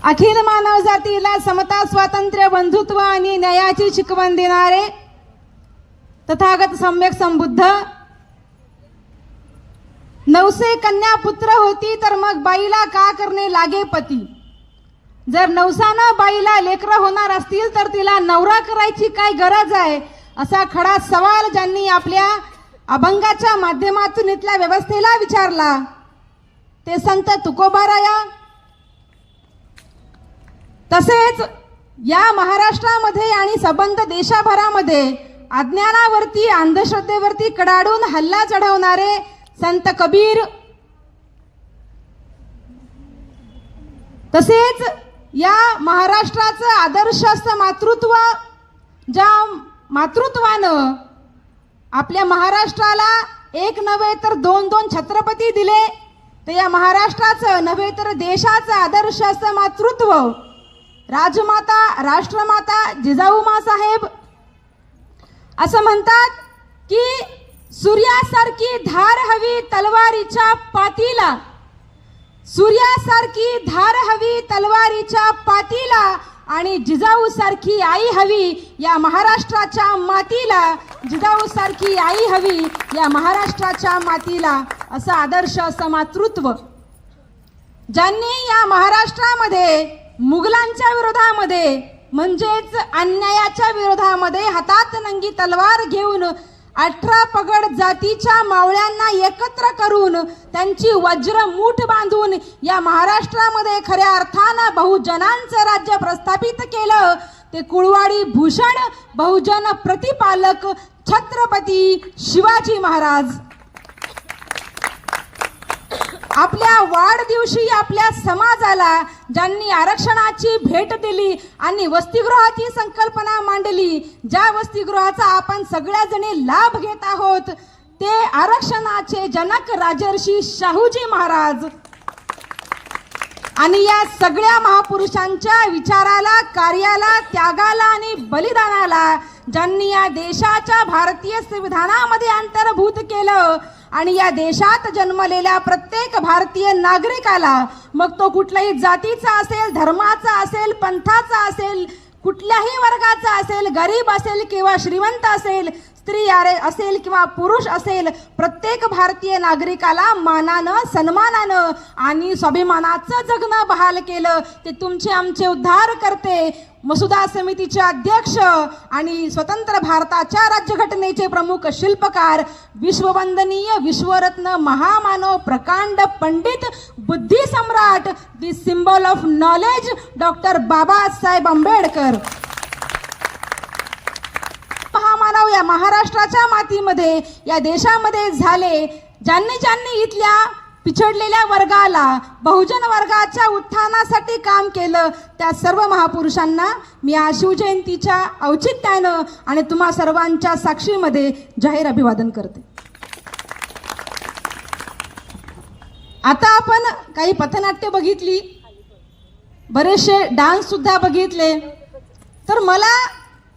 अखिल मानव जातीला समता, स्वातंत्र्य, बंधुत्व आणि न्यायाची शिकवण देणारे तथागत सम्यक संबुद्ध. नवसे कन्या पुत्र होती तर मग बाईला का करणे लागे पती. जर नवसानं बाईला लेकरं होणार असतील तर तिला नवरा करायची काय गरज आहे, असा खडा सवाल ज्यांनी आपल्या अभंगाच्या माध्यमातून इथल्या व्यवस्थेला विचारला ते संत तुकोबाराया. तसेच या महाराष्ट्रामध्ये आणि सबंध देशभरामध्ये अज्ञानावरती, अंधश्रद्धेवरती कडाडून हल्ला चढवणारे संत कबीर. तसेच या महाराष्ट्राचं आदर्श असं मातृत्व, ज्या मातृत्वानं आपल्या महाराष्ट्राला एक नव्हे तर दोन दोन छत्रपती दिले, तर या महाराष्ट्राचं नव्हे तर देशाचं आदर्श असं मातृत्व राजमाता, राष्ट्रमाता जिजाऊमा साहेब. असं म्हणतात की सूर्यासारखी धार हवी तलवारीच्या पातीला, सूर्यासारखी धार हवी तलवारीच्या पातीला, आणि जिजाऊ सारखी आई हवी या महाराष्ट्राच्या मातीला, जिजाऊ सारखी आई हवी या महाराष्ट्राच्या मातीला. असं आदर्श, असं मातृत्व ज्यांनी या महाराष्ट्रामध्ये मुघलांच्या विरोधामध्ये म्हणजेच अन्यायाच्या विरोधामध्ये हातात नंगी तलवार घेऊन 18 पगड जातीच्या मावळ्यांना एकत्र करून त्यांची वज्र मूठ बांधून या महाराष्ट्रामध्ये खऱ्या अर्थानं बहुजनांचं राज्य प्रस्थापित केलं ते कुळवाडी भूषण बहुजन प्रतिपालक छत्रपती शिवाजी महाराज. आपल्या वाढदिवशी आपल्या समाजाला ज्यांनी आरक्षणाची भेट दिली आणि वसतिगृहाची संकल्पना मांडली, ज्या वसतिगृहाचा आपण सगळ्या जणी लाभ घेत आहोत, ते आरक्षणाचे जनक राजर्षी शाहूजी महाराज. आणि या सगळ्या महापुरुषांच्या विचाराला, कार्याला, त्यागाला आणि बलिदानाला ज्यांनी या देशाच्या भारतीय संविधानामध्ये अंतर्भूत केलं आणि या देशात जन्मलेल्या प्रत्येक भारतीय नागरिकाला, मग तो कुठल्याही जातीचा असेल, धर्माचा असेल, पंथाचा असेल, कुठल्याही वर्गाचा असेल, गरीब असेल किंवा श्रीमंत असेल, स्त्री असेल किंवा पुरुष असेल, प्रत्येक भारतीय नागरिकाला मानानं, सन्मानानं आणि स्वाभिमानाचं जगणं बहाल केलं ते तुमचे आमचे उद्धार करते मसुदा समितीचे अध्यक्ष आणि स्वतंत्र भारताच्या राज्यघटनेचे प्रमुख शिल्पकार, विश्ववंदनीय, विश्वरत्न, महामानव, प्रकांड पंडित, बुद्धी सम्राट, the symbol of knowledge, doctor Babasaheb Ambedkar. महामानव या महाराष्ट्राच्या मातीमध्ये, या देशामध्ये झाले. ज्यांनी ज्यांनी इथल्या पिछडलेल्या वर्गाला, बहुजन वर्गाच्या उत्थानासाठी काम केलं, त्या सर्व महापुरुषांना मी आज शिवजयंतीच्या औचित्यानं आणि तुम्हा सर्वांच्या साक्षीमध्ये जाहीर अभिवादन करते. आता आपण काही पथनाट्य बघितली, बरेचसे डान्स सुद्धा बघितले, तर मला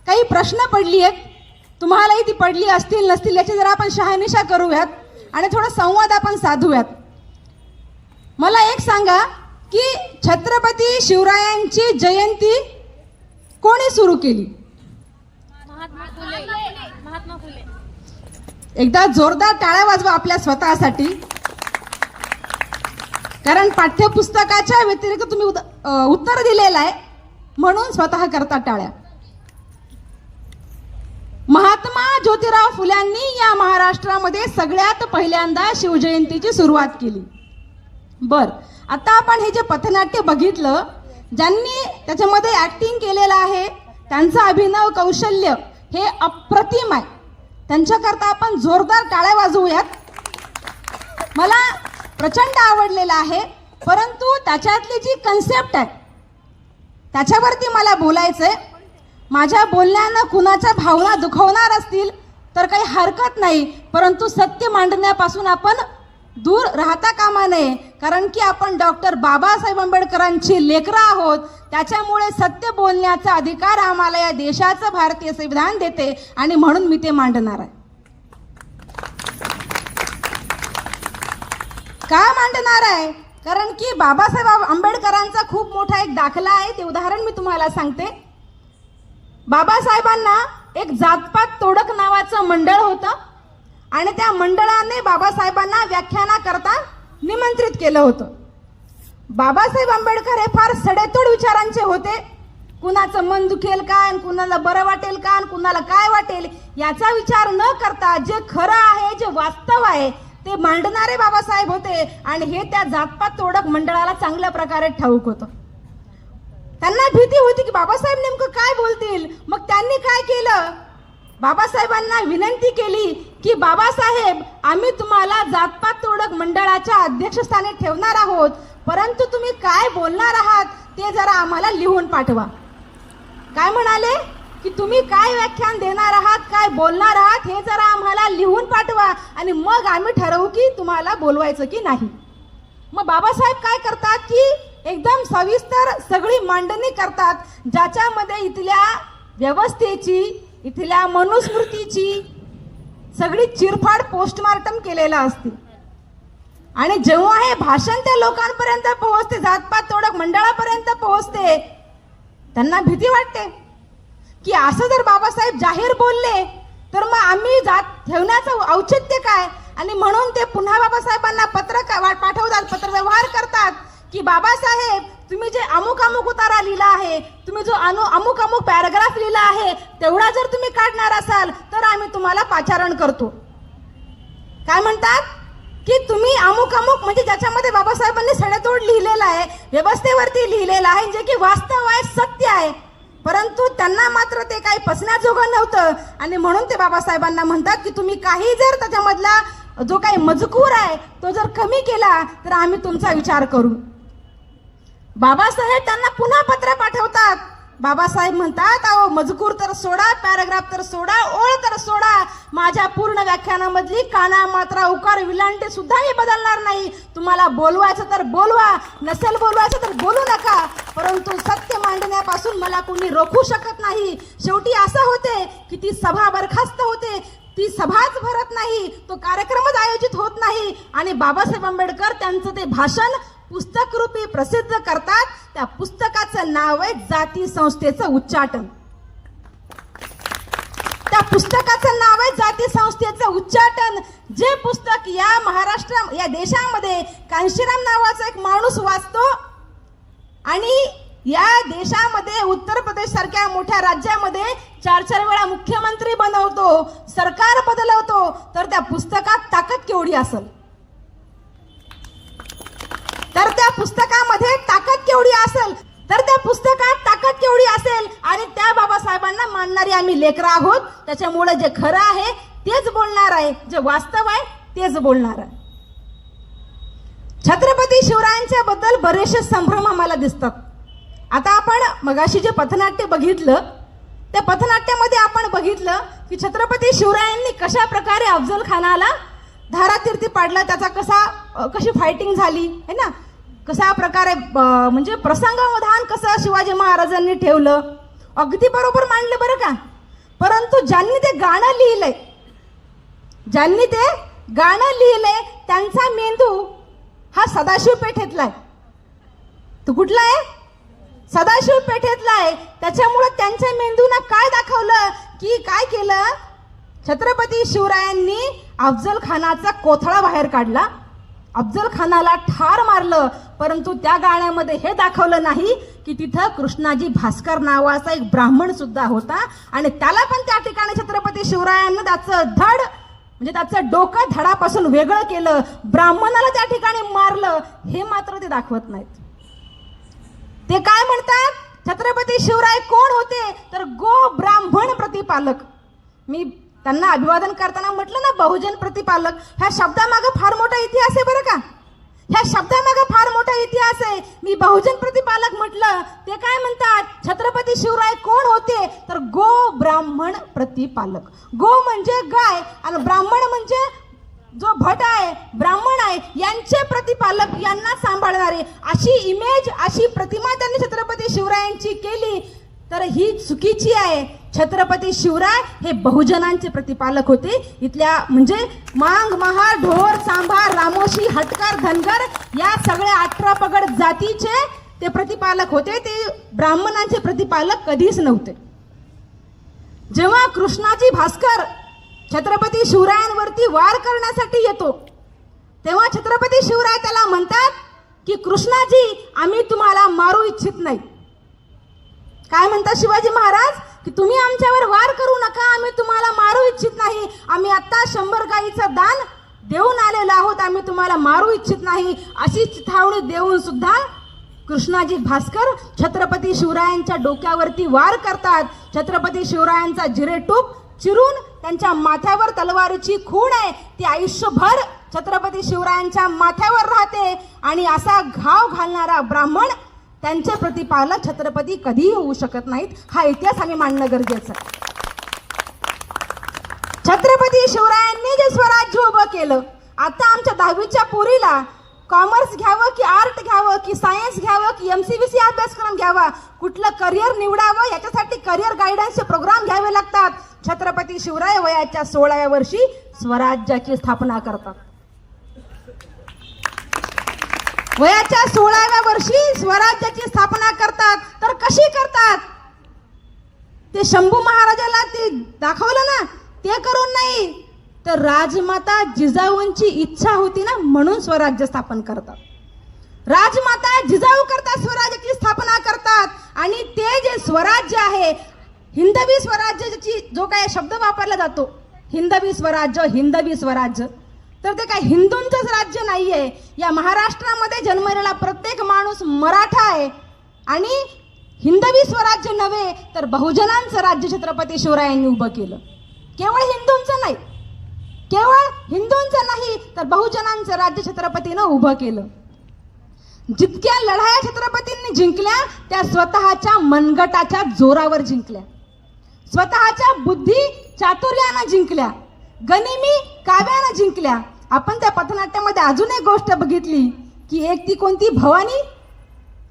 काही प्रश्न पडली आहेत. तुम्हालाही ती पडली असतील नसतील याची जरा आपण शहानिशा करूयात आणि थोडा संवाद आपण साधूयात. मला एक सांगा की छत्रपती शिवरायांची जयंती कोणी सुरू केली? महात्मा फुले. एकदा जोरदार टाळ्या वाजवा आपल्या स्वतःसाठी, कारण पाठ्यपुस्तकाच्या व्यतिरिक्त तुम्ही उत्तर दिलेलं आहे म्हणून स्वतः करता टाळ्या. महात्मा ज्योतिराव फुल्यांनी या महाराष्ट्रामध्ये सगळ्यात पहिल्यांदा शिवजयंतीची सुरुवात केली. बर, आता आपण हे जे पथनाट्य बघितलं, ज्यांनी त्याच्यामध्ये ऍक्टिंग केलेलं आहे त्यांचं अभिनव कौशल्य हे अप्रतिम आहे. त्यांच्याकरता आपण जोरदार टाळ्या वाजवूयात. मला प्रचंड आवडलेलं आहे, परंतु त्याच्यातली जी कन्सेप्ट आहे त्याच्यावरती मला बोलायचंय. माझ्या बोलण्यानं कुणाच्या भावना दुखवणार असतील तर काही हरकत नाही, परंतु सत्य मांडण्यापासून आपण दूर राहता कामा नये, कारण की आपण डॉक्टर बाबासाहेब आंबेडकरांची लेकरं आहोत. त्याच्यामुळे सत्य बोलण्याचा अधिकार आम्हाला या देशाचं भारतीय संविधान देते आणि म्हणून मी ते मांडणार आहे. का मांडणार आहे? कारण की बाबासाहेब आंबेडकरांचा खूप मोठा एक दाखला आहे, ते उदाहरण मी तुम्हाला सांगते. बाबासाहेबांना एक जातपात तोडक नावाचं मंडळ होतं आणि त्या मंडळाने बाबासाहेबांना व्याख्यानाकरता निमंत्रित केलं होतं. बाबासाहेब आंबेडकर हे फार सडेतोड विचारांचे होते. कुणाचं मन दुखेल का, कुणाला बरं वाटेल का, कुणाला काय वाटेल याचा विचार न करता जे खरं आहे, जे वास्तव आहे ते मांडणारे बाबासाहेब होते. आणि हे त्या जातपात तोडक मंडळाला चांगल्या प्रकारे ठाऊक होतं. त्यांना भीती होती की बाबासाहेब नेमकं काय बोलतील. मग त्यांनी काय केलं, बाबासाहेबांना विनंती केली की बाबासाहेब, आम्ही तुम्हाला जातपात तोडक मंडळाच्या अध्यक्षस्थानी ठेवणार आहोत, परंतु तुम्ही काय बोलणार आहात ते जरा आम्हाला लिहून पाठवा. काय म्हणाले की तुम्ही काय व्याख्यान देणार आहात, काय बोलणार आहात हे जरा आम्हाला लिहून पाठवा आणि मग आम्ही ठरवू की तुम्हाला बोलवायचं की नाही. मग बाबासाहेब काय करतात की एकदम सविस्तर सगळी मांडणी करतात, ज्याच्यामध्ये इथल्या व्यवस्थेची, इथल्या मनुस्मृतीची सगळी चिरफाड पोस्टमार्टम केलेला असते. आणि जेव्हा हे भाषण त्या लोकांपर्यंत पोहोचते, जातपात तोडक मंडळापर्यंत पोहोचते, त्यांना भीती वाटते की असं जर बाबासाहेब जाहीर बोलले तर मग आम्ही जात ठेवण्याचं औचित्य काय. आणि म्हणून ते पुन्हा बाबासाहेबांना पत्र पाठवतात, पत्रव्यवहार करतात की बाबासाहेब, तुम्ही जे अमुक अमुक उतारा लिहिला आहे, तुम्ही जो अमुक अमुक पॅराग्राफ लिहिला आहे, तेवढा जर तुम्ही काढणार असाल तर आम्ही तुम्हाला पाचारण करतो. काय म्हणतात की तुम्ही अमुक अमुक, म्हणजे ज्याच्यामध्ये बाबासाहेबांनी सडेतोड लिहिलेला आहे, व्यवस्थेवरती लिहिलेलं आहे, जे की वास्तव आहे, सत्य आहे, परंतु त्यांना मात्र ते काही पचण्याजोगं नव्हतं. आणि म्हणून ते बाबासाहेबांना म्हणतात की तुम्ही काही जर त्याच्यामधला जो काही मजकूर आहे तो जर कमी केला तर आम्ही तुमचा विचार करू. बाबासाहेब त्यांना पुन्हा पत्र पाठवतात. बाबासाहेब म्हणतात, अहो मजकूर तर सोडा, पॅराग्राफ तर सोडा, ओळ तर सोडा, माझ्या पूर्ण व्याख्यानामधली काना, मात्रा, उकार, विलांटी सुद्धा मी बदलणार नाही. तुम्हाला बोलवायचं तर बोलवा, नसेल बोलवायचं तर बोलू नका, परंतु सत्य मांडण्यापासून मला कोणी रोखू शकत नाही. शेवटी असं होते की ती सभा बरखास्त होते, ती सभाच भरत नाही, तो कार्यक्रमच आयोजित होत नाही आणि बाबासाहेब आंबेडकर त्यांचं ते भाषण पुस्तक रूपी प्रसिद्ध करतात. त्या पुस्तकाचं नाव आहे जाती संस्थेचं उच्चाटन. त्या पुस्तकाचं नाव आहे जाती संस्थेचं उच्चाटन. जे पुस्तक या महाराष्ट्र, या देशामध्ये कांशीराम नावाचा एक माणूस वाचतो आणि या देशामध्ये उत्तर प्रदेश सारख्या मोठ्या राज्यामध्ये 4-4 वेळा मुख्यमंत्री बनवतो, सरकार बदलवतो, तर त्या पुस्तकात ताकद केवढी असेल, तर त्या पुस्तकामध्ये ताकद केवढी असेल, तर त्या पुस्तकात ताकद केवढी असेल. आणि त्या बाबासाहेबांना मानणारी आम्ही लेकरं आहोत. त्याच्यामुळे जे खरं आहे तेच बोलणार आहे, जे वास्तव आहे तेच बोलणार आहे. छत्रपती शिवरायांच्या बद्दल बरेचसे संभ्रम आम्हाला दिसतात. आता आपण मगाशी जे पथनाट्य बघितलं, त्या पथनाट्यामध्ये आपण बघितलं की छत्रपती शिवरायांनी कशा प्रकारे अफजल खानाला धारातीर्थी पाडलं, त्याचा कशी फायटिंग झाली है ना, कशा प्रकारे म्हणजे प्रसंगावधान कसं शिवाजी महाराजांनी ठेवलं, अगदी बरोबर मांडलं बरं का. परंतु ज्यांनी ते गाणं लिहिलंय, ज्यांनी ते गाणं लिहिलंय त्यांचा मेंदू हा सदाशिव पेठेतला आहे. तो कुठला आहे? सदाशिव पेठेतला आहे. त्याच्यामुळे त्यांच्या मेंदूला काय दाखवलं की काय केलं, छत्रपती शिवरायांनी अफजल खानाचा कोथळा बाहेर काढला, अफजल खानाला ठार मारलं. परंतु त्या गाण्यामध्ये हे दाखवलं नाही की तिथं कृष्णाजी भास्कर नावाचा एक ब्राह्मण सुद्धा होता आणि त्याला पण त्या ठिकाणी छत्रपती शिवरायांनी त्याचं धड, म्हणजे त्याचं डोकं धडापासून वेगळं केलं, ब्राह्मणाला त्या ठिकाणी मारलं. हे मात्र ते दाखवत नाहीत. ते काय म्हणतात, छत्रपती शिवराय कोण होते, तर गो ब्राह्मण प्रतिपालक. मी त्यांना अभिवादन करताना म्हटलं ना, बहुजन प्रतिपालक. ह्या शब्दामागे फार मोठा इतिहास आहे बरं का, ह्या शब्दामागे फार मोठा इतिहास आहे. मी बहुजन प्रतिपालक म्हटलं, ते काय म्हणतात, छत्रपती शिवराय कोण होते, तर गो ब्राह्मण प्रतिपालक. गो म्हणजे गाय आणि ब्राह्मण म्हणजे जो भट आहे, ब्राह्मण आहे, यांचे प्रतिपालक, यांना सांभाळणारे, अशी इमेज, अशी प्रतिमा त्यांनी छत्रपती शिवरायांची केली. तर ही चुकीची आहे. छत्रपती शिवराय हे बहुजनांचे प्रतिपालक होते. इथल्या म्हणजे मांग, महार, ढोर, सांभार, रामोशी, हटकर, धनगर या सगळ्या 18 पगड जातीचे ते प्रतिपालक होते, ते ब्राह्मणांचे प्रतिपालक कधीच नव्हते. जेव्हा कृष्णाजी भास्कर छत्रपती शिवरायांवरती वार करण्यासाठी येतो, तेव्हा छत्रपती शिवराय त्याला म्हणतात की कृष्णाजी, आम्ही तुम्हाला मारू इच्छित नाही. काय म्हणतात शिवाजी महाराज की तुम्ही आमच्यावर वार करू नका, आम्ही तुम्हाला मारू इच्छित नाही. आम्ही आता 100 गायीचं दान देऊन आलेलो आहोत, आम्ही तुम्हाला मारू इच्छित नाही. अशी चिथावणी देऊन सुद्धा कृष्णाजी भास्कर छत्रपती शिवरायांच्या डोक्यावरती वार करतात. छत्रपती शिवरायांचा जिरेटूप चिरून त्यांच्या माथ्यावर तलवारीची खूण आहे ती आयुष्यभर छत्रपती शिवरायांच्या माथ्यावर राहते. आणि असा घाव घालणारा ब्राह्मण, त्यांचे प्रतिपालक छत्रपती कधीही होऊ शकत नाहीत. हा इतिहास आम्ही मांडणं गरजेचं आहे. छत्रपती शिवरायांनी जे स्वराज्य उभं केलं, आता आमच्या 10वीच्या पोरीला कॉमर्स घ्यावं की आर्ट घ्यावं की सायन्स घ्यावं की MCVC अभ्यासक्रम घ्यावा, कुठलं करिअर निवडावं, याच्यासाठी करिअर गायडन्सचे प्रोग्राम घ्यावे लागतात. छत्रपती शिवराय वयाच्या 16व्या वर्षी स्वराज्याची स्थापना करतात. वयाच्या 16व्या वर्षी स्वराज्याची स्थापना करतात. तर कशी करतात? ते शंभू महाराजाला ते दाखवलं ना, ते करून नाही, तर राजमाता जिजाऊंची इच्छा होती ना, म्हणून स्वराज्य स्थापन करतात. राजमाता जिजाऊ करतात स्वराज्याची स्थापना करतात. आणि ते जे स्वराज्य आहे, हिंदवी स्वराज्याची जो काय शब्द वापरला जातो, हिंदवी स्वराज्य, हिंदवी स्वराज्य, तर ते काय हिंदूंचंच राज्य नाहीये. या महाराष्ट्रामध्ये जन्मलेला प्रत्येक माणूस मराठा आहे. आणि हिंदवी स्वराज्य नव्हे तर बहुजनांचं राज्य छत्रपती शिवरायांनी उभं केलं. केवळ हिंदूंचं नाही, केवळ हिंदूंचं नाही तर बहुजनांचं राज्य छत्रपतीनं उभं केलं. जितक्या लढाया छत्रपतींनी जिंकल्या त्या स्वतःच्या मनगटाच्या जोरावर जिंकल्या, स्वतःच्या बुद्धी चातुर्यानं जिंकल्या, गनिमी काव्यानं जिंकल्या. आपण त्या पथनाट्यामध्ये अजून एक गोष्ट बघितली की एक ती कोणती भवानी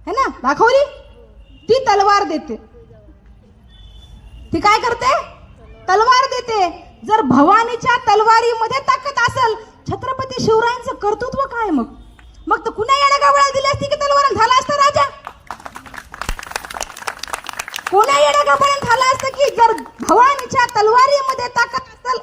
है ना दाखवली, ती तलवार देते. ती काय करते? तलवार देते. जर भवानीच्या तलवारीमध्ये ताकद असेल, छत्रपती शिवरायांचं कर्तृत्व काय मग? मग तर कुणा येण्या गावळा दिली असती की तलवार झाला असता राजा? कोण्या येण्या गावळा झाला असतं की जर भवानीच्या तलवारीमध्ये ताकद असेल,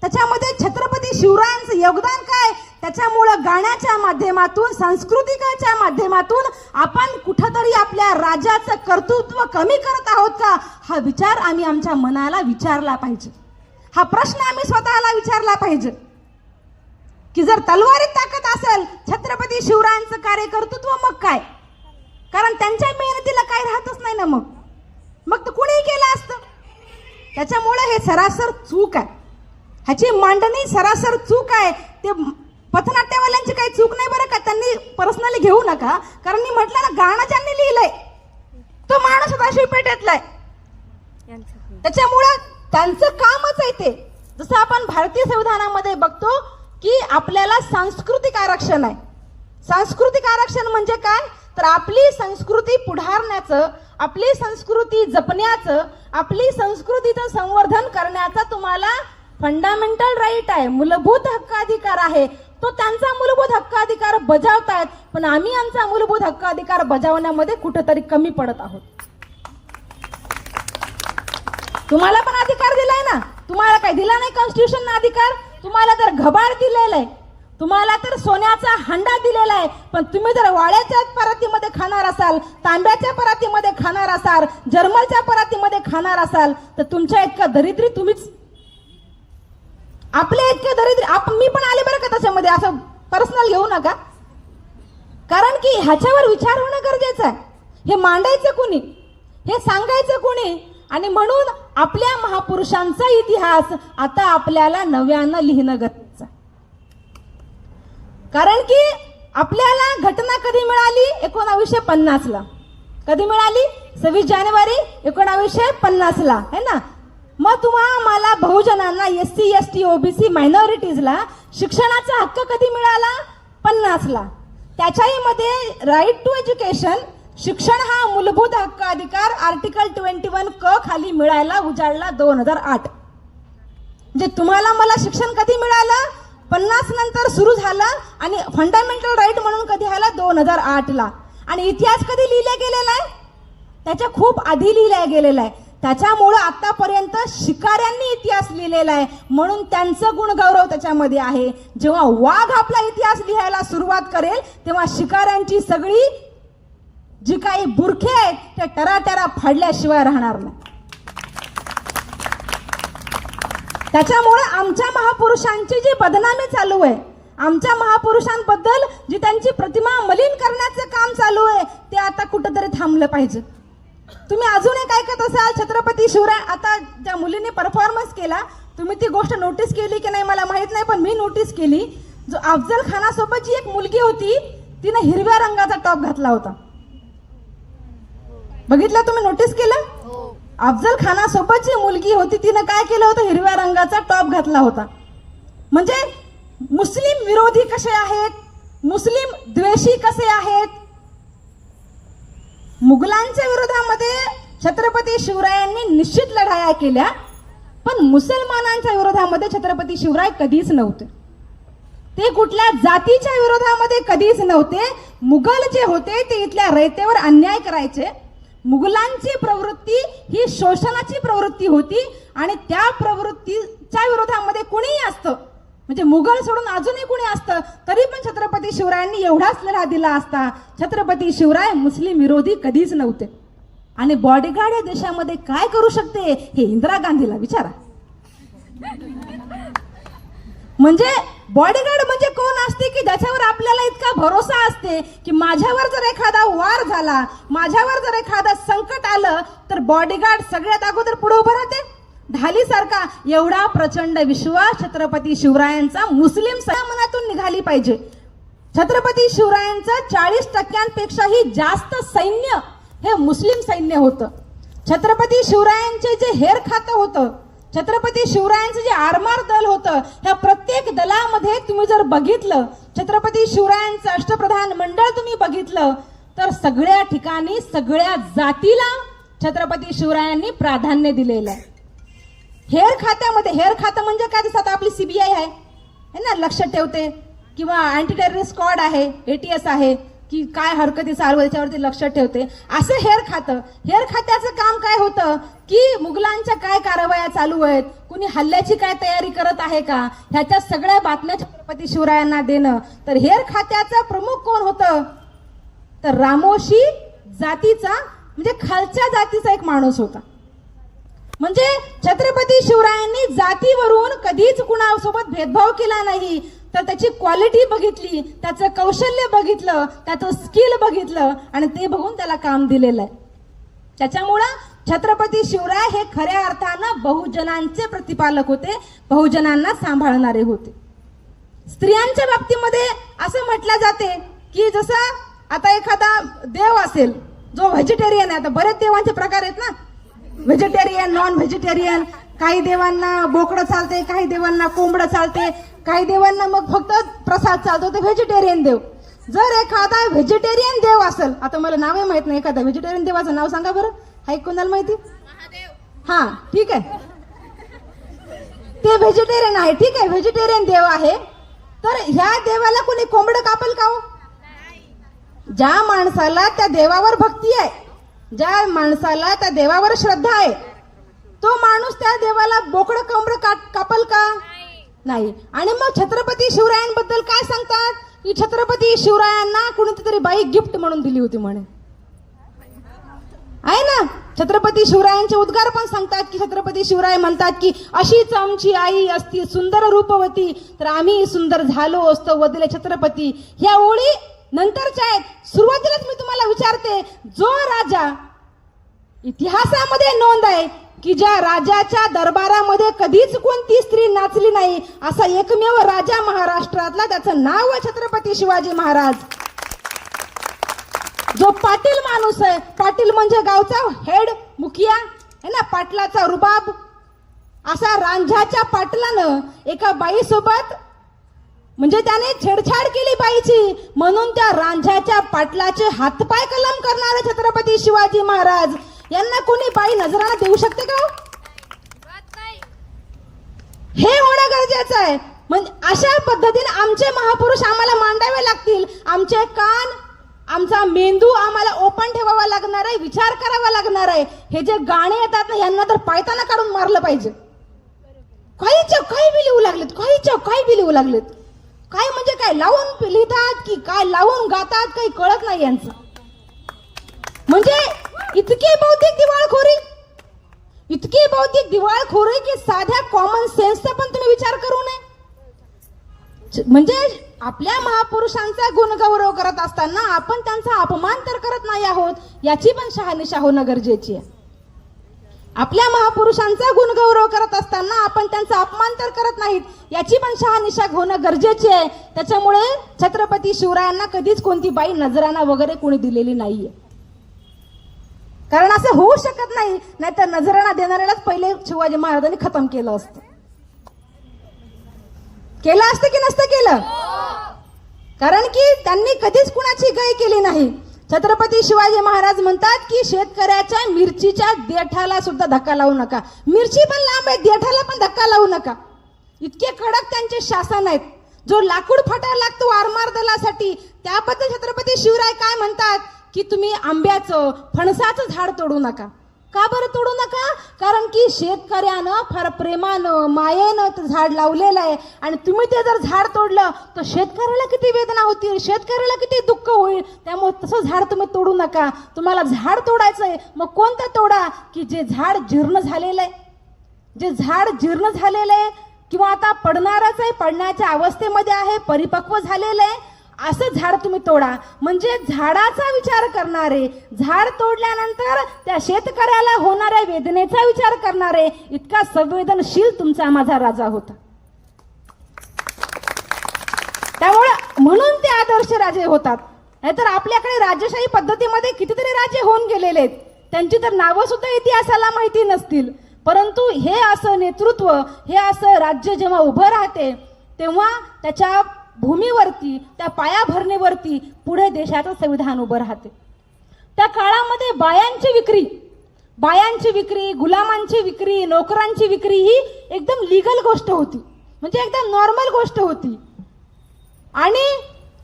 त्याच्यामध्ये छत्रपती शिवरायांचं योगदान काय? त्याच्यामुळं गाण्याच्या माध्यमातून, सांस्कृतिकाच्या माध्यमातून आपण कुठंतरी आपल्या राजाचं कर्तृत्व कमी करत आहोत का, हा विचार आम्ही आमच्या मनाला विचारला पाहिजे. हा प्रश्न आम्ही स्वतःला विचारला पाहिजे की जर तलवारीत ताकद असेल छत्रपती शिवरायांचं कार्य कर्तृत्व, मग काय? कारण त्यांच्या मेहनतीला काय राहतच नाही ना, मग तर कुणीही केलं असतं. त्याच्यामुळे हे सरासर चूक आहे, ह्याची मांडणी सरासर चूक आहे. ते पथनाट्यवाल्यांची काही चूक नाही बरं का, त्यांनी पर्सनली घेऊ नका. कारण मी म्हटलं ना, गाणं ज्यांनी लिहिलंय तो माणूस सदाशिव पेठेतलाय, त्याच्यामुळं त्यांचं कामच आहे ते. जसं आपण भारतीय संविधानामध्ये बघतो की आपल्याला सांस्कृतिक आरक्षण आहे. सांस्कृतिक आरक्षण म्हणजे काय? तर आपली संस्कृती पुढारण्याचं, आपली संस्कृती जपण्याचं, आपली संस्कृतीचं संवर्धन करण्याचा तुम्हाला फंडामेंटल राईट आहे, मूलभूत हक्क अधिकार आहे. तो त्यांचा मूलभूत हक्क अधिकार बजावतायत, पण आम्ही आमचा मूलभूत हक्क अधिकार बजावण्यामध्ये कुठेतरी कमी पडत आहोत. तुम्हाला पण अधिकार दिलाय ना, तुम्हाला काय दिला नाही कॉन्स्टिट्यूशन अधिकार? तुम्हाला तर घबाड दिलेला आहे, तुम्हाला तर सोन्याचा हंडा दिलेला आहे. पण तुम्ही जर वाळ्याच्या परातीमध्ये खाणार असाल, तांब्याच्या परातीमध्ये खाणार असाल, जर्मलच्या परातीमध्ये खाणार असाल, तर तुमच्या इतका दरिद्री तुम्हीच, आपले इतके दरिद्री मी पण आले बरं का त्याच्यामध्ये, असं पर्सनल घेऊ नका. कारण की ह्याच्यावर विचार होणं गरजेचं आहे. हे मांडायचं कोणी, हे सांगायचं कोणी? आणि म्हणून आपल्या महापुरुषांचा इतिहास आता आपल्याला नव्यानं लिहिणं गरजेचं आहे. कारण की आपल्याला घटना कधी मिळाली? 1950 ला. कधी मिळाली? 26 जानेवारी 1950 है ना. मग तुम्हाला मला बहुजनांना, SC ST OBC मायनॉरिटीजला शिक्षणाचा हक्क कधी मिळाला? 50 ला. त्याच्याही मध्ये राईट टू एज्युकेशन, शिक्षण हा मूलभूत हक्क अधिकार आर्टिकल 21 क खाली मिळायला उजाडला 2008. म्हणजे तुम्हाला मला शिक्षण कधी मिळालं? 50 नंतर सुरू झालं. आणि फंडामेंटल राईट म्हणून कधी आला? 2008 ला. आणि इतिहास कधी लिहिला गेलेला आहे? त्याच्या खूप आधी लिहिला गेलेला आहे. त्याच्यामुळं आतापर्यंत शिकाऱ्यांनी इतिहास लिहिलेला आहे, म्हणून त्यांचं गुणगौरव त्याच्यामध्ये आहे. जेव्हा वाघ आपला इतिहास लिहायला सुरुवात करेल तेव्हा शिकाऱ्यांची सगळी जी काही बुरखे आहेत ते टराटरा फाडल्याशिवाय राहणार नाही. त्याच्यामुळे आमच्या महापुरुषांची जी बदनामी चालू आहे, आमच्या महापुरुषांबद्दल जी त्यांची प्रतिमा मलिन करण्याचं काम चालू आहे, ते आता कुठंतरी थांबलं पाहिजे. तुम्ही अजून एक ऐकत असाल, छत्रपती शिवराय, आता ज्या मुलीने परफॉर्मन्स केला, तुम्ही ती गोष्ट नोटीस केली की नाही मला माहित नाही, पण मी नोटीस केली. जो अफजल खानासोबत जी एक मुलगी होती तिने हिरव्या रंगाचा टॉप घातला होता. बघितलं तुम्ही? नोटीस केलं? अफजल खानासोबत जी मुलगी होती तिने काय केलं होतं? हिरव्या रंगाचा टॉप घातला होता. म्हणजे मुस्लिम विरोधी कसे आहेत, मुस्लिम द्वेषी कसे आहेत. मुघलांच्या विरोधामध्ये छत्रपती शिवरायांनी निश्चित लढाया केल्या, पण मुसलमानांच्या विरोधामध्ये छत्रपती शिवराय कधीच नव्हते. ते कुठल्या जातीच्या विरोधामध्ये कधीच नव्हते. मुघल जे होते ते इथल्या रयतेवर अन्याय करायचे. मुघलांची प्रवृत्ती ही शोषणाची प्रवृत्ती होती आणि त्या प्रवृत्तीच्या विरोधामध्ये कुणीही असतं, म्हणजे मुघल सोडून अजूनही कुणी असतं तरी पण छत्रपती शिवरायांनी एवढाच लढा दिला असता. छत्रपती शिवराय मुस्लिम विरोधी कधीच नव्हते. आणि बॉडीगार्ड या देशामध्ये काय करू शकते हे इंदिरा गांधीला विचारा. म्हणजे बॉडीगार्ड म्हणजे कोण असते की ज्याच्यावर आपल्याला इतका भरोसा असते की माझ्यावर जर एखादा वार झाला, माझ्यावर जर एखादा संकट आलं तर बॉडीगार्ड सगळ्यात अगोदर पुढे उभं राहते. ढालीसारखा एवढा प्रचंड विश्वास छत्रपती शिवरायांचा मुस्लिम मनातून निघाली पाहिजे. छत्रपती शिवरायांचं 40% जास्त सैन्य हे मुस्लिम सैन्य होतं. छत्रपती शिवरायांचे जे हेर खातं होतं, छत्रपती शिवरायांचं जे आरमार दल होतं, ह्या प्रत्येक दलामध्ये तुम्ही जर बघितलं, छत्रपती शिवरायांचं अष्टप्रधान मंडळ तुम्ही बघितलं तर सगळ्या ठिकाणी सगळ्या जातीला छत्रपती शिवरायांनी प्राधान्य दिलेलं आहे. हेर खात्यामध्ये, हेर खातं म्हणजे काय, दिसत आपली सीबीआय आहे ना, लक्ष ठेवते, किंवा अँटी टेररिस्ट स्क्वॉड आहे, एटीएस आहे, की काय हरकती चालू त्याच्यावरती लक्ष ठेवते. असं हेर खातं, हेर खात्याचं काम काय होतं की मुघलांच्या काय कारवाया चालू आहेत, कुणी हल्ल्याची काय तयारी करत आहे का, ह्याच्या सगळ्या बातम्या छत्रपती शिवरायांना देणं. तर हेर खात्याचा प्रमुख कोण होतं तर रामोशी जातीचा, म्हणजे खालच्या जातीचा एक माणूस होता. म्हणजे छत्रपती शिवरायांनी जातीवरून कधीच कुणासोबत भेदभाव केला नाही, तर त्याची क्वालिटी बघितली, त्याचं कौशल्य बघितलं, त्याचं स्किल बघितलं आणि ते बघून त्याला काम दिलेलं आहे. त्याच्यामुळं छत्रपती शिवराय हे खऱ्या अर्थानं बहुजनांचे प्रतिपालक होते, बहुजनांना सांभाळणारे होते. स्त्रियांच्या बाबतीमध्ये असं म्हटलं जाते की जसं आता एखादा देव असेल जो व्हेजिटेरियन आहे, आता बरेच देवांचे प्रकार आहेत ना, व्हेजिटेरियन, नॉन व्हेजिटेरियन, काही देवांना बोकडं चालते, काही देवांना कोंबडं चालते, काही देवांना मग फक्त प्रसाद चालतो, ते व्हेजिटेरियन देव. जर एखादा व्हेजिटेरियन देव असेल, आता मला नावही माहित नाही, एखादा व्हेजिटेरियन देवाचं नाव सांगा बरं, हाय कोणाला माहिती? हा ठीक आहे, ते व्हेजिटेरियन आहे, ठीक आहे, व्हेजिटेरियन देव आहे. तर ह्या देवाला कोणी कोंबडं कापल का हो? ज्या माणसाला त्या देवावर भक्ती आहे, ज्या माणसाला त्या देवावर श्रद्धा आहे, तो माणूस त्या देवाला बोकडं कोंबडं कापल का? नाही. आणि मग छत्रपती शिवरायांबद्दल काय सांगतात की छत्रपती शिवरायांना कुणीतरी बाई गिफ्ट म्हणून दिली होती म्हणे, आहे ना. छत्रपती शिवरायांचे उद्गार पण सांगतात की छत्रपती शिवराय म्हणतात की अशीच आमची आई असती सुंदर रूपवती, तर आम्ही सुंदर झालो असतो वदिले छत्रपती. ह्या ओळी नंतरच्या आहेत. सुरुवातीलाच मी तुम्हाला विचारते, जो राजा, इतिहासामध्ये नोंद आहे की ज्या राजाच्या दरबारामध्ये कधीच कोणती स्त्री नाचली नाही, असा एकमेव राजा महाराष्ट्रातला, त्याचं नाव आहे छत्रपती शिवाजी महाराज. जो पाटील माणूस आहे, पाटील म्हणजे गावचा हेड मुखिया है ना, पाटलाचा रुबाब, असा रांझ्याच्या पाटलानं एका बाईसोबत म्हणजे त्याने छेडछाड केली बाईची, म्हणून त्या रांझ्याच्या पाटलाचे हातपाय कलम करणारे छत्रपती शिवाजी महाराज यांना कोणी बाई नजराला देऊ शकते का? हे होणं गरजेचं आहे. म्हणजे अशा पद्धतीने आमचे महापुरुष आम्हाला मांडावे लागतील. आमचे कान आमचा मेंदू आम्हाला ओपन ठेवावा लागणार आहे, विचार करावा लागणार आहे. हे जे गाणे येतात ना यांना तर पायताना काढून मारलं पाहिजे. काही बी लिहू लागलेत, काही बी लिहू लागलेत. काय म्हणजे काय लावून लिहितात की काय लावून गातात काही कळत नाही यांचं. म्हणजे इतकी बौद्धिक दिवाळखोरी की साध्या कॉमन सेन्सचा पण तुम्ही विचार करू नये. म्हणजे आपल्या महापुरुषांचा गुणगौरव करत असताना आपण त्यांचा अपमान तर करत नाही आहोत, याची पण शहानिशा होणं गरजेची आहे. आपल्या महापुरुषांचा गुणगौरव करत असताना आपण त्यांचा अपमान तर करत नाहीत, याची पण शहानिशा होणं गरजेची आहे. त्याच्यामुळे छत्रपती शिवरायांना कधीच कोणती बाई नजराना वगैरे कोणी दिलेली नाहीये. कारण असं होऊ शकत नाही, नाहीतर नजराना देणाऱ्यालाच पहिले शिवाजी महाराजांनी खतम केलं असतं. केलं असतं की नसतं केलं? कारण की त्यांनी कधीच कुणाची गाय केली नाही. छत्रपती शिवाजी महाराज म्हणतात की शेतकऱ्याच्या मिरचीच्या देठाला सुद्धा धक्का लावू नका. मिरची पण लांब आहे, देठाला पण धक्का लावू नका. इतके कडक त्यांचे शासन आहेत. जो लाकूड फाटायला लागतो आरमार दलासाठी, त्याबद्दल छत्रपती शिवराय काय म्हणतात की तुम्ही आंब्याचं फणसाचं झाड तोडू नका. का बरं तोडू नका? कारण की शेतकऱ्यानं फार प्रेमानं मायेनं ते झाड लावलेलं आहे आणि तुम्ही ते जर झाड तोडलं तर शेतकऱ्याला किती वेदना होतील, शेतकऱ्याला किती दुःख होईल. त्यामुळे तसं झाड तुम्ही तोडू नका. तुम्हाला झाड तोडायचंय, मग कोणतं तोडा की जे झाड जीर्ण झालेलं आहे, जे झाड जीर्ण झालेलं आहे किंवा आता पडणारच आहे, पडण्याच्या अवस्थेमध्ये आहे, परिपक्व झालेलं आहे, असं झाड तुम्ही तोडा. म्हणजे झाडाचा विचार करणारे, झाड तोडल्यानंतर त्या शेतकऱ्याला होणाऱ्या वेदनेचा विचार करणारे, इतका संवेदनशील तुमचा माझा राजा होता. त्यामुळे म्हणून ते आदर्श राजे होतात. नाहीतर आपल्याकडे राजशाही पद्धतीमध्ये कितीतरी राजे होऊन गेलेले आहेत, त्यांची तर नावं सुद्धा इतिहासाला माहिती नसतील. परंतु हे असं नेतृत्व, हे असं राज्य जेव्हा उभं राहते तेव्हा त्याच्या भूमीवरती, त्या पायाभरणीवरती पुढे देशाचं संविधान उभं राहते. त्या काळामध्ये बायांची विक्री, गुलामांची विक्री, नोकरांची विक्री ही एकदम लीगल गोष्ट होती, म्हणजे एकदम नॉर्मल गोष्ट होती. आणि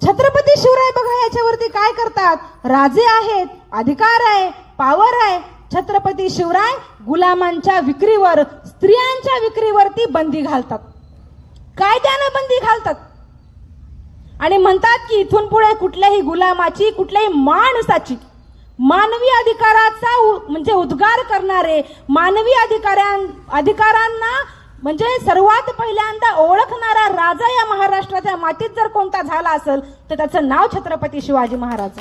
छत्रपती शिवराय बघा याच्यावरती काय करतात. राजे आहेत, अधिकार आहे, पॉवर आहे. छत्रपती शिवराय गुलामांच्या विक्रीवर, स्त्रियांच्या विक्रीवरती बंदी घालतात, कायद्यानं बंदी घालतात. आणि म्हणतात की इथून पुढे कुठल्याही गुलामाची, कुठल्याही माणसाची मानवी अधिकाराचा म्हणजे उद्गार करणारे, मानवी अधिकारांना म्हणजे सर्वात पहिल्यांदा ओळखणारा राजा या महाराष्ट्राच्या मातीत जर कोणता झाला असेल तर त्याचं नाव छत्रपती शिवाजी महाराज.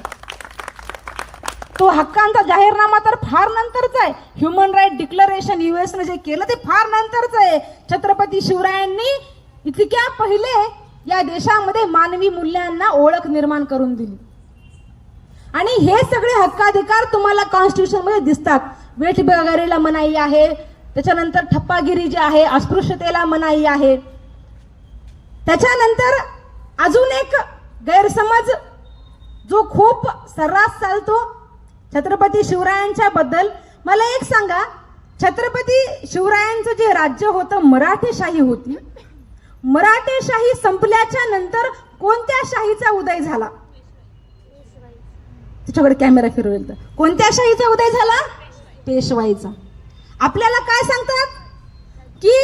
तो हक्कांचा जाहीरनामा तर फार नंतरचा आहे. ह्युमन राईट डिक्लरेशन युएसने जे केलं ते फार नंतरचं आहे. छत्रपती शिवरायांनी इतक्या पहिले या देशामध्ये मानवी मूल्यांना ओळख निर्माण करून दिली. आणि हे सगळे हक्काधिकार तुम्हाला कॉन्स्टिट्यूशन मध्ये दिसतात. वेठबिगारीला मनाई आहे, त्याच्यानंतर ठप्पागिरी जी आहे, अस्पृश्यतेला मनाई आहे. त्याच्यानंतर अजून एक गैरसमज जो खूप सर्रास चालतो छत्रपती शिवरायांच्या बद्दल. मला एक सांगा, छत्रपती शिवरायांचं जे राज्य होतं मराठेशाही होती. मराठेशाही संपल्याच्या नंतर कोणत्या शाहीचा उदय झाला? तिच्याकडे कॅमेरा फिरवेल तर कोणत्या शाहीचा उदय झाला? पेशवाईचा. आपल्याला काय सांगतात की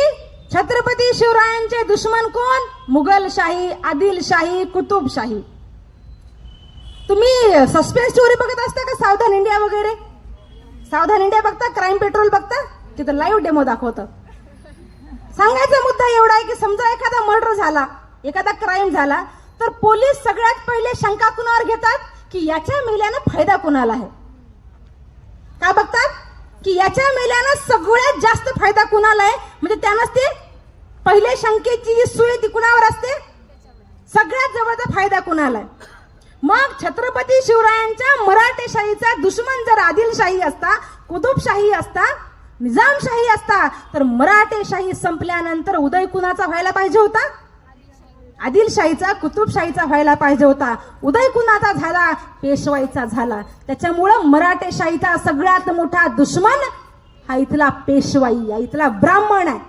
छत्रपती शिवरायांचे दुश्मन कोण? मुघलशाही, आदिलशाही, कुतुबशाही. तुम्ही सस्पेन्स स्टोरी बघत असता का? सावधान इंडिया वगैरे. सावधान इंडिया बघता, क्राईम पेट्रोल बघता, तिथं लाईव्ह डेमो दाखवतात. सांगायचा मुद्दा एवढा आहे की समजा एखादा मर्डर झाला, एखादा क्राईम झाला, तर पोलीस सगळ्यात पहिले शंका कुणावर घेतात की याच्या मेल्यानं फायदा कुणाला आहे. का बघतात की याच्या मेल्यानं सगळ्यात जास्त फायदा कुणाला आहे, म्हणजे त्यानंच ते पहिले शंकेची जी सुई ती कुणावर असते, सगळ्यात जवळचा फायदा कुणाला आहे. मग छत्रपती शिवरायांच्या मराठेशाहीचा दुश्मन जर आदिलशाही असता, कुतुबशाही असता, निजामशाही असता, तर मराठेशाही संपल्यानंतर उदय कुणाचा व्हायला पाहिजे होता? आदिलशाहीचा, कुतुबशाहीचा व्हायला पाहिजे होता. उदय कुणाचा झाला? पेशवाईचा झाला. त्याच्यामुळं मराठेशाहीचा सगळ्यात मोठा दुश्मन हा इथला पेशवाई, हा इथला ब्राह्मण आहे.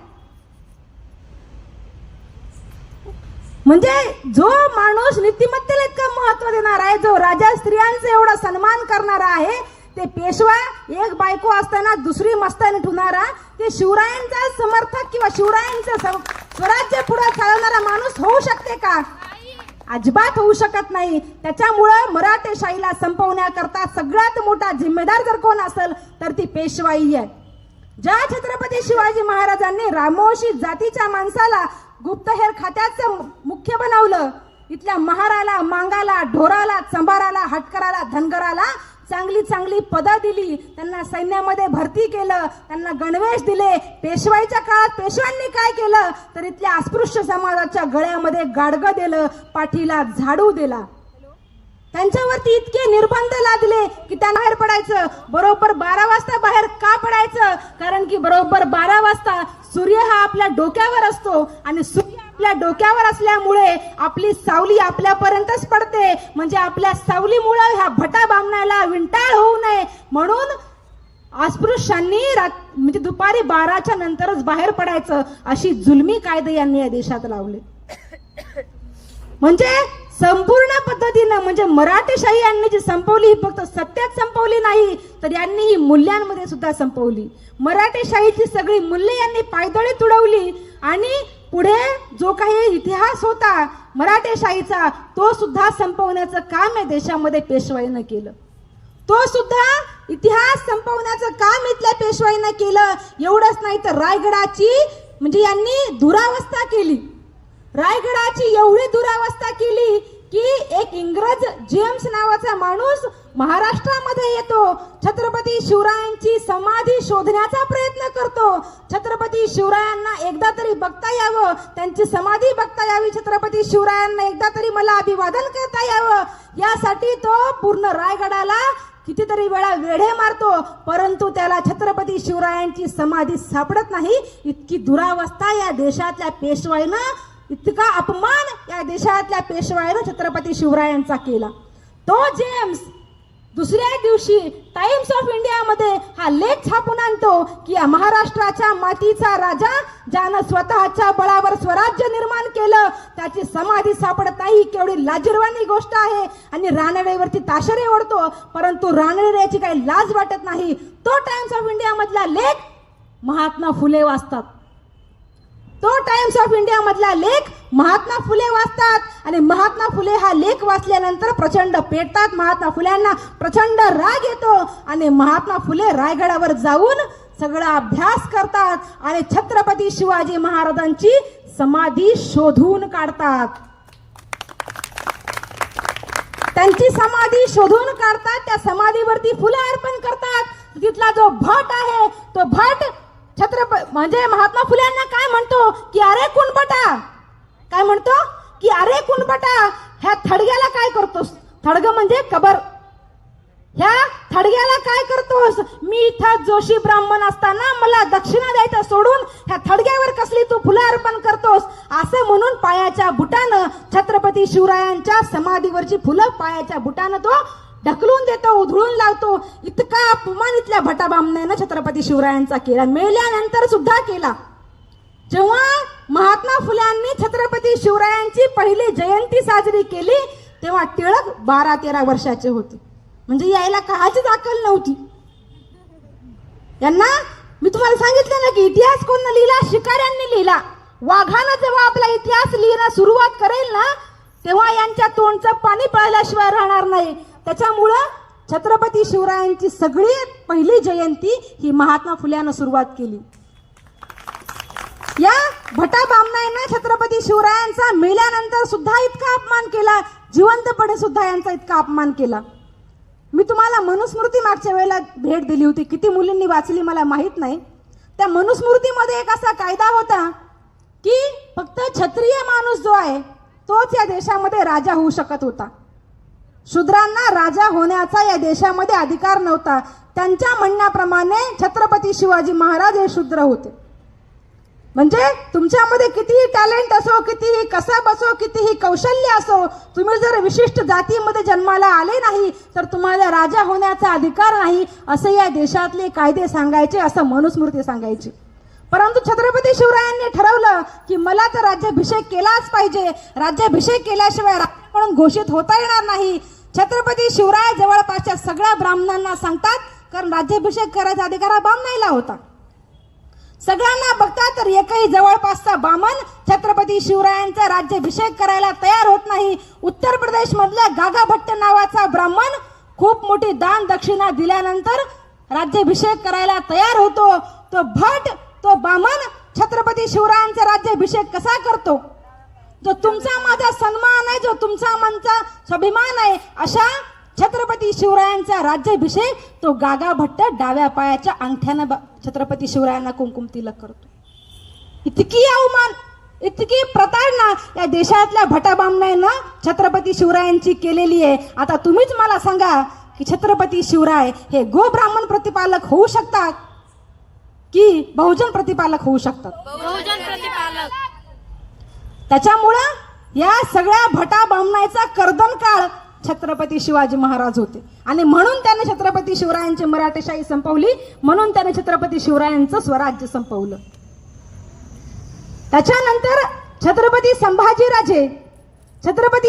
म्हणजे जो माणूस नीतिमत्तेला इतकं महत्व देणार आहे, जो राजा स्त्रियांचा एवढा सन्मान करणारा आहे, ते पेशवा एक बायको असताना दुसरी मस्तानी ठेवणारा, ते शिवरायांचा समर्थक किंवा शिवरायांचं स्वराज्य पुढे चालवणारा माणूस होऊ शकते का? अजिबात होऊ शकत नाही. त्याच्यामुळं मराठेशाहीला संपवण्याकरता सगळ्यात मोठा जिम्मेदार जर कोण असेल तर ती पेशवाई आहे. ज्या छत्रपती शिवाजी महाराजांनी रामोशी जातीच्या माणसाला गुप्तहेर खात्याचं मुख्य बनवलं, इथल्या महाराला, मांगाला, ढोराला, चंबाराला, हटकराला, धनगराला चांगली चांगली पदं दिली, त्यांना सैन्यामध्ये भरती केलं, त्यांना गणवेश दिले. पेशवाईच्या काळात पेशव्यांनी काय केलं तर इथल्या अस्पृश्य समाजाच्या गळ्यामध्ये गाडगं दिलं, पाठीला झाडू दिला. त्यांच्यावरती इतके निर्बंध लादले की त्यांना बाहेर पडायचं. बरोबर 12 वाजता बाहेर का पडायचं? कारण की बरोबर 12 वाजता सूर्य हा आपल्या डोक्यावर असतो आणि सूर्य आपल्या डोक्यावर असल्यामुळे आपली सावली आपल्यापर्यंतच पडते. म्हणजे आपल्या सावलीमुळे ह्या भटा बामणाला विंटाळ होऊ नये म्हणून अस्पृश्यांनी म्हणजे दुपारी 12च्या नंतरच बाहेर पडायचं, अशी जुलमी कायदे यांनी या देशात लावले. म्हणजे संपूर्ण पद्धतीनं म्हणजे मराठेशाही यांनी जी संपवली, ही फक्त सत्यात संपवली नाही तर यांनी ही मूल्यांमध्ये सुद्धा संपवली. मराठेशाहीची सगळी मूल्ये यांनी पायदळी तुडवली आणि पुढे जो काही इतिहास होता मराठेशाहीचा तो सुद्धा संपवण्याचं काम या देशामध्ये पेशवाईनं केलं. तो सुद्धा इतिहास संपवण्याचं काम इथल्या पेशवाईनं केलं. एवढंच नाही तर रायगडाची म्हणजे यांनी दुरावस्था केली. रायगडाची एवढी दुरावस्था केली की एक इंग्रज जेम्स नावाचा माणूस महाराष्ट्रामध्ये येतो, छत्रपती शिवरायांची समाधी शोधण्याचा प्रयत्न करतो. छत्रपती शिवरायांना एकदा तरी बघता यावं, त्यांची समाधी बघता यावी, छत्रपती शिवरायांना एकदा तरी मला अभिवादन करता यावं, यासाठी तो पूर्ण रायगडाला कितीतरी वेळा वेढे मारतो, परंतु त्याला छत्रपती शिवरायांची समाधी सापडत नाही. इतकी दुरावस्था या देशातल्या पेशवाईनं, इतका अपमान या देशातल्या पेशवाईनं छत्रपती शिवरायांचा केला. तो जेम्स दुसऱ्या दिवशी टाइम्स ऑफ इंडियामध्ये हा लेख छापून आणतो की या महाराष्ट्राच्या मातीचा राजा ज्यानं स्वतःच्या बळावर स्वराज्य निर्माण केलं त्याची समाधी सापडत नाही. केवढी लाजिरवाणी गोष्ट आहे. आणि रानडेवरती ताशेरे ओढतो, परंतु रानडेची काही लाज वाटत नाही. तो टाइम्स ऑफ इंडिया मधला लेख महात्मा फुले वाचतात. तो टाइम्स ऑफ इंडिया मधला लेख महात्मा फुले वाचतात आणि महात्मा फुले हा लेख वाचल्यानंतर प्रचंड पेटतात. महात्मा फुल्यांना प्रचंड राग येतो आणि महात्मा फुले रायगडावर जाऊन सगळा अभ्यास करतात आणि छत्रपती शिवाजी महाराजांची समाधी शोधून काढतात. त्यांची समाधी शोधून काढतात, त्या समाधीवरती फुलं अर्पण करतात. तिथला जो भट आहे तो भट म्हणजे महात्मा फुल्यांना काय म्हणतो की अरे कुणबटा, काय म्हणतो की अरे कुणबटा, ह्या थडग्याला काय करतोस? थडग म्हणजे कबर. ह्या थडग्याला काय करतोस? मी इथं जोशी ब्राह्मण असताना मला दक्षिणा द्यायचं सोडून ह्या थडग्यावर कसली तू फुलं अर्पण करतोस? असं म्हणून पायाच्या बुटानं छत्रपती शिवरायांच्या समाधीवरची फुलं पायाच्या बुटानं तो ढकलून देतो, उधळून लावतो. इतका अपमान इथल्या भटाबामण्यानं छत्रपती शिवरायांचा केला, मेल्यानंतर सुद्धा केला. जेव्हा महात्मा फुल्यांनी छत्रपती शिवरायांची पहिली जयंती साजरी केली तेव्हा टिळक 12-13 वर्षाचे होते. म्हणजे यायला काहीच अक्कल नव्हती यांना. मी तुम्हाला सांगितलं ना की इतिहास कोण लिहिला? शिकाऱ्यांनी लिहिला. वाघानं जेव्हा आपला इतिहास लिहिणं सुरुवात करेल ना तेव्हा यांच्या तोंडचं पाणी पळल्याशिवाय राहणार नाही. त्याच्यामुळं छत्रपती शिवरायांची सगळी पहिली जयंती ही महात्मा फुल्यानं सुरुवात केली. या भटा बामणाईनं छत्रपती शिवरायांचा मेल्यानंतर सुद्धा इतका अपमान केला, जिवंतपणे सुद्धा यांचा इतका अपमान केला. मी तुम्हाला मनुस्मृती मागच्या वेळेला भेट दिली होती, किती मुलींनी वाचली मला माहित नाही. त्या मनुस्मृतीमध्ये एक असा कायदा होता की फक्त क्षत्रिय माणूस जो आहे तोच या देशामध्ये राजा होऊ शकत होता. शूद्रांना राजा होण्याचा या देशामध्ये अधिकार नव्हता. त्यांच्या म्हणण्याप्रमाणे छत्रपती शिवाजी महाराज हे शूद्र होते. म्हणजे तुमच्यामध्ये कितीही टॅलेंट असो, कितीही कसब असो, कितीही कौशल्य असो, तुम्ही जर विशिष्ट जातीमध्ये जन्माला आले नाही तर तुम्हाला राजा होण्याचा अधिकार नाही, असे या देशातले कायदे सांगायचे, असं मनुस्मृती सांगायची. परंतु छत्रपती शिवरायांनी ठरवलं की मला तर राज्याभिषेक केलाच पाहिजे, राज्याभिषेक केल्याशिवाय राज्य म्हणून घोषित होता येणार नाही. छत्रपती शिवराय जवळपासच्या सगळ्या ब्राह्मणांना सांगतात, कारण राज्याभिषेक करायचा अधिकार हा ब्राह्मणाला होता. सगळ्यांना बघतात तर एकही जवळपासचा ब्राह्मण छत्रपती शिवरायांचा राज्याभिषेक करायला तयार होत नाही. उत्तर प्रदेश मधल्या गागा भट्ट नावाचा ब्राह्मण खूप मोठी दान दक्षिणा दिल्यानंतर राज्याभिषेक करायला तयार होतो. तो भट, तो ब्राह्मण छत्रपती शिवरायांचा राज्याभिषेक कसा करतो? जो तुमचा माझा सन्मान आहे, जो तुमचा मनचा स्वाभिमान आहे, अशा छत्रपती शिवरायांचा राज्याभिषेक तो गागा भट्ट डाव्या पायाच्या अंगठ्यानं छत्रपती शिवरायांना कुंकुम तिलक करतो. इतकी अवमान, इतकी प्रताडणा या देशातल्या भटाबामणांना छत्रपती शिवरायांची केलेली आहे. आता तुम्हीच मला सांगा की छत्रपती शिवराय हे गो ब्राह्मण प्रतिपालक होऊ शकतात की बहुजन प्रतिपालक होऊ शकतात? बहुजन प्रतिपालक. त्याच्यामुळं या सगळ्या भटा बामणाचा कर्दन काळ छत्रपती शिवाजी महाराज होते आणि म्हणून त्याने छत्रपती शिवरायांची मराठेशाही संपवली, म्हणून त्याने छत्रपती शिवरायांचं स्वराज्य संपवलं. त्याच्यानंतर छत्रपती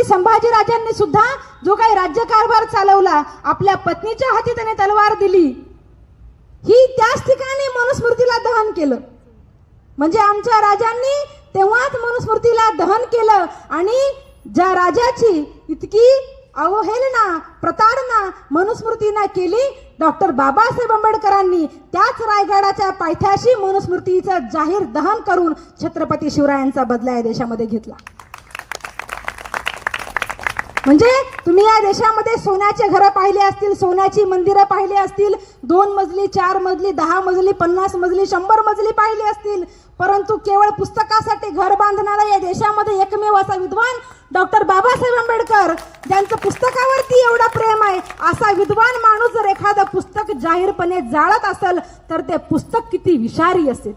संभाजीराजांनी सुद्धा जो काही राज्यकारभार चालवला, आपल्या पत्नीच्या हाती त्याने तलवार दिली, ही त्याच ठिकाणी मनुस्मृतीला दहन केलं. म्हणजे आमच्या राजांनी तेव्हाच मनुस्मृतीला दहन केलं आणि ज्या राजाची इतकी अवहेलना, प्रताडणा मनुस्मृतीने केली, डॉक्टर बाबासाहेब आंबेडकरांनी त्याच रायगडाच्या पायथ्याशी मनुस्मृतीचं जाहीर दहन करून छत्रपती शिवरायांचा बदला या देशामध्ये घेतला. म्हणजे तुम्ही या देशामध्ये सोन्याचे घरं पाहिले असतील, सोन्याची मंदिरं पाहिली असतील, 2 मजली, 4 मजली, 10 मजली, 50 मजली, 100 मजली पाहिली असतील, परंतु केवळ पुस्तकासाठी घर बांधणारा या देशामध्ये एकमेव असा विद्वान डॉक्टर बाबासाहेब आंबेडकर, ज्यांचं पुस्तकावरती एवढं प्रेम आहे, असा विद्वान माणूस जर एखादं पुस्तक जाहीरपणे जाळत असेल तर ते पुस्तक किती विषारी असेल,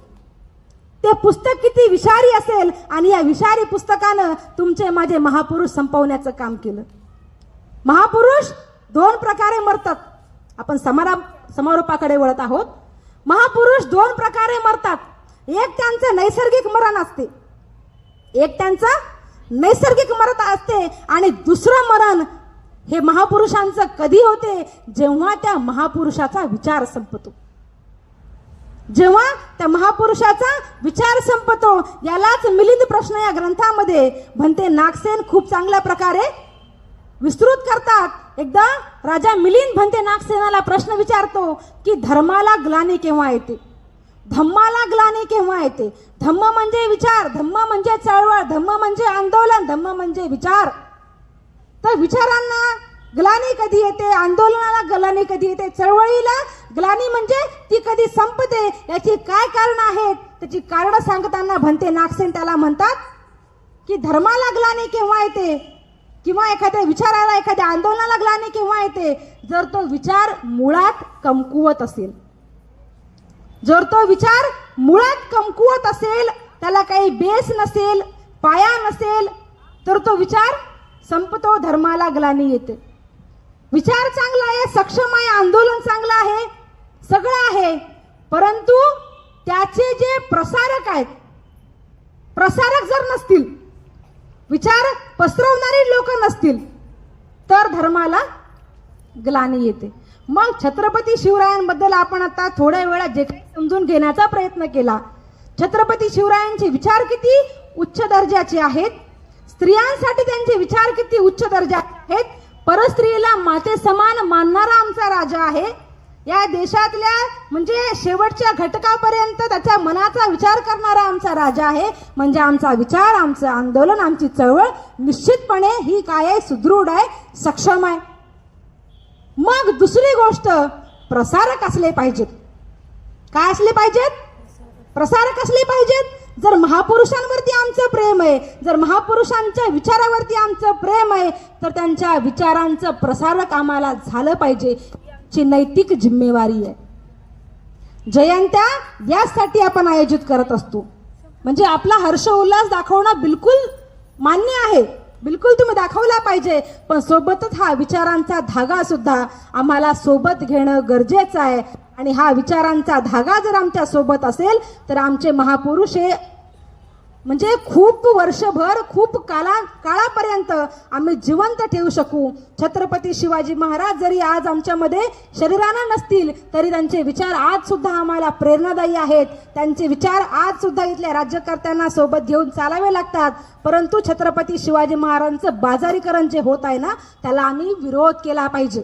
ते पुस्तक किती विषारी असेल. आणि या विषारी पुस्तकानं तुमचे माझे महापुरुष संपवण्याचं काम केलं. महापुरुष 2 प्रकारे मरतात. आपण समारोपाकडे वळत आहोत. महापुरुष 2 प्रकारे मरतात. एक त्यांचं नैसर्गिक मरण असते, एक त्यांचं नैसर्गिक मरण असते, आणि दुसरं मरण हे महापुरुषांचं कधी होते? जेव्हा त्या महापुरुषाचा विचार संपतो, जेव्हा त्या महापुरुषाचा विचार संपतो. यालाच मिलिंद प्रश्न या ग्रंथामध्ये भंते नागसेन खूप चांगल्या प्रकारे विस्तृत करतात. एकदा राजा मिलिंद भंते नागसेनाला प्रश्न विचारतो की धर्माला ग्लानी केव्हा येते, धम्माला ग्लानी केव्हा येते? धम्म म्हणजे विचार, धम्म म्हणजे चळवळ, धम्म म्हणजे आंदोलन, धम्म म्हणजे विचार. तर विचारांना ग्लानी कधी येते, आंदोलनाला ग्लानी कधी येते, चळवळीला ग्लानी म्हणजे ती कधी संपते, याची काय कारण आहेत? त्याची कारण सांगताना भंते नागसेन त्याला म्हणतात की धर्माला ग्लानी केव्हा येते किंवा एखाद्या विचाराला, एखाद्या आंदोलनाला ग्लानी केव्हा येते? जर तो विचार मुळात कमकुवत असेल, जर तो विचार मुळात कमकुवत असेल, त्याला काही बेस नसेल, पाया नसेल, तर तो विचार संपतो, धर्माला ग्लानी येते. विचार चांगला आहे, सक्षम आहे, आंदोलन चांगलं आहे, सगळं आहे, परंतु त्याचे जे प्रसारक आहेत, प्रसारक जर नसतील, विचार पसरवणारी लोक नसतील, तर धर्माला ग्लानी येते. मग छत्रपती शिवरायांबद्दल आपण आता थोड्या वेळा जे काही समजून घेण्याचा प्रयत्न केला. छत्रपती शिवरायांचे विचार किती उच्च दर्जाचे आहेत, स्त्रियांसाठी त्यांचे विचार किती उच्च दर्जाचे आहेत. परस्त्रीला माते समान मानणारा आमचा राजा आहे. या देशातल्या म्हणजे शेवटच्या घटकापर्यंत त्याच्या मनाचा विचार करणारा आमचा राजा आहे. म्हणजे आमचा विचार, आमचं आंदोलन, आमची चळवळ निश्चितपणे ही काय आहे? सुदृढ आहे, सक्षम आहे. मग दुसरी गोष्ट, प्रसारक असले पाहिजेत. काय असले पाहिजेत? प्रसारक असले पाहिजेत. जर महापुरुषांवरती आमचं प्रेम आहे, जर महापुरुषांच्या विचारावरती आमचं प्रेम आहे, तर त्यांच्या विचारांचं प्रसारक आम्हाला झालं पाहिजे, ची नैतिक जिम्मेवारी आहे. जयंत्या यासाठी आपण आयोजित करत असतो. म्हणजे आपला हर्ष उल्हास दाखवणं बिलकुल मान्य आहे, बिलकुल तुम्ही दाखवला पाहिजे, पण सोबतच हा विचारांचा धागा सुद्धा आम्हाला सोबत घेणं गरजेचं आहे. आणि हा विचारांचा धागा जर आमच्या सोबत असेल तर आमचे महापुरुष हे म्हणजे खूप वर्षभर खूप काळापर्यंत आम्ही जिवंत ठेवू शकू. छत्रपती शिवाजी महाराज जरी आज आमच्यामध्ये शरीरानं नसतील तरी त्यांचे विचार आज सुद्धा आम्हाला प्रेरणादायी आहेत. त्यांचे विचार आज सुद्धा इथल्या राज्यकर्त्यांना सोबत घेऊन चालावे लागतात. परंतु छत्रपती शिवाजी महाराजांचं बाजारीकरण जे होत आहे ना त्याला आम्ही विरोध केला पाहिजे.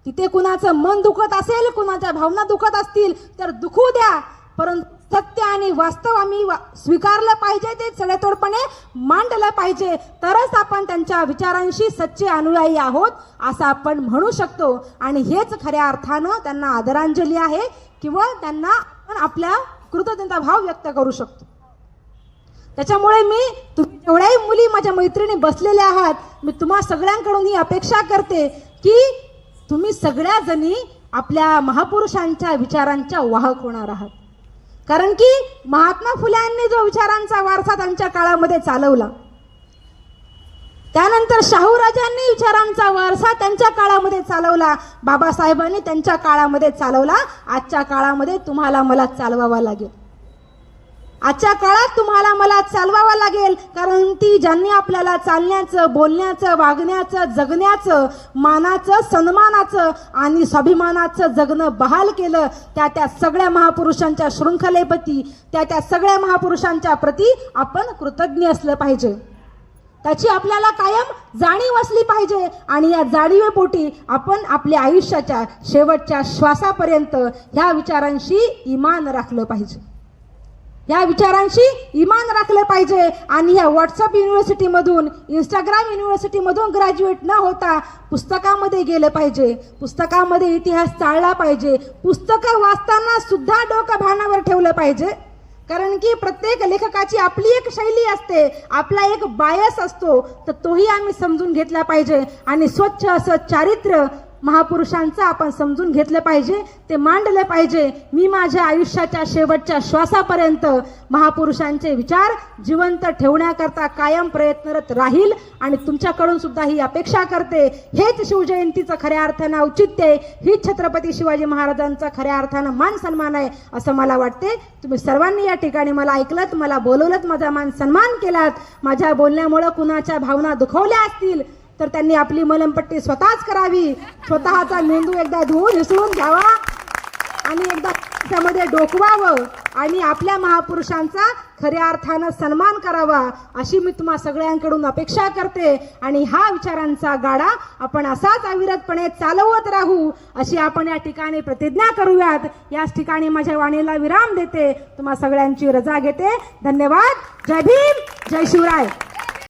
तिथे कुणाचं मन दुखत असेल, कुणाच्या भावना दुखत असतील तर दुखू द्या, परंतु सत्य आणि वास्तव आम्ही स्वीकारलं पाहिजे, ते सडेतोडपणे मांडलं पाहिजे. तरच आपण त्यांच्या विचारांशी सच्चे अनुयायी आहोत असं आपण म्हणू शकतो. आणि हेच खऱ्या अर्थानं त्यांना आदरांजली आहे किंवा त्यांना आपण आपल्या कृतज्ञता भाव व्यक्त करू शकतो. त्याच्यामुळे मी तुम्ही जेवढ्याही मुली माझ्या मैत्रिणी बसलेल्या आहात, मी तुम्हा सगळ्यांकडून ही अपेक्षा करते की तुम्ही सगळ्या जणी आपल्या महापुरुषांच्या विचारांच्या वाहक होणार आहात. कारण की महात्मा फुल्यांनी जो विचारांचा वारसा त्यांच्या काळामध्ये चालवला, त्यानंतर शाहूराजांनी विचारांचा वारसा त्यांच्या काळामध्ये चालवला, बाबासाहेबांनी त्यांच्या काळामध्ये चालवला. आजच्या काळामध्ये तुम्हाला मला चालवावा लागेल. आजच्या काळात तुम्हाला मला चालवावा लागेल. कारण ती ज्यांनी आपल्याला चालण्याचं, बोलण्याचं, वागण्याचं, जगण्याचं, मानाचं, सन्मानाचं आणि स्वाभिमानाचं जगणं बहाल केलं, त्या सगळ्या महापुरुषांच्या शृंखलेप्रती, त्या सगळ्या महापुरुषांच्या प्रती आपण कृतज्ञ असलं पाहिजे. त्याची आपल्याला कायम जाणीव असली पाहिजे. आणि या जाणीवेपोटी आपण आपल्या आयुष्याच्या शेवटच्या श्वासापर्यंत ह्या विचारांशी इमान राखलं पाहिजे. या विचारांशी इमान राखलं पाहिजे. आणि या व्हॉट्सअप युनिव्हर्सिटीमधून, इंस्टाग्राम युनिव्हर्सिटीमधून ग्रॅज्युएट न होता पुस्तकामध्ये गेलं पाहिजे. पुस्तकामध्ये इतिहास चालला पाहिजे. पुस्तकं वाचताना सुद्धा डोकं भानावर ठेवलं पाहिजे. कारण की प्रत्येक लेखकाची आपली एक शैली असते, आपला एक बायस असतो, तर तोही आम्ही समजून घेतला पाहिजे. आणि स्वच्छ असं चारित्र्य महापुरुषांचं आपण समजून घेतलं पाहिजे, ते मांडलं पाहिजे. मी माझ्या आयुष्याच्या शेवटच्या श्वासापर्यंत महापुरुषांचे विचार जिवंत ठेवण्याकरता कायम प्रयत्नरत राहील. आणि तुमच्याकडून सुद्धा ही अपेक्षा करते. हेच शिवजयंतीचं खऱ्या अर्थानं औचित्य आहे, हीच छत्रपती शिवाजी महाराजांचा खऱ्या अर्थानं मान सन्मान आहे असं मला वाटते. तुम्ही सर्वांनी या ठिकाणी मला ऐकलत, मला बोलवलत, माझा मान सन्मान केलात. माझ्या बोलण्यामुळे कुणाच्या भावना दुखावल्या असतील तर त्यांनी आपली मलमपट्टी स्वतःच करावी. स्वतःचा मेंदू एकदा धुवून विसरून घ्यावा आणि एकदा त्यामध्ये डोकवावं आणि आपल्या महापुरुषांचा खऱ्या अर्थानं सन्मान करावा अशी मी तुम्हा सगळ्यांकडून अपेक्षा करते. आणि हा विचारांचा गाडा आपण असाच अविरतपणे चालवत राहू अशी आपण या ठिकाणी प्रतिज्ञा करूयात. याच ठिकाणी माझ्या वाणीला विराम देते. तुम्हा सगळ्यांची रजा घेते. धन्यवाद. जय भीम, जय शिवराय.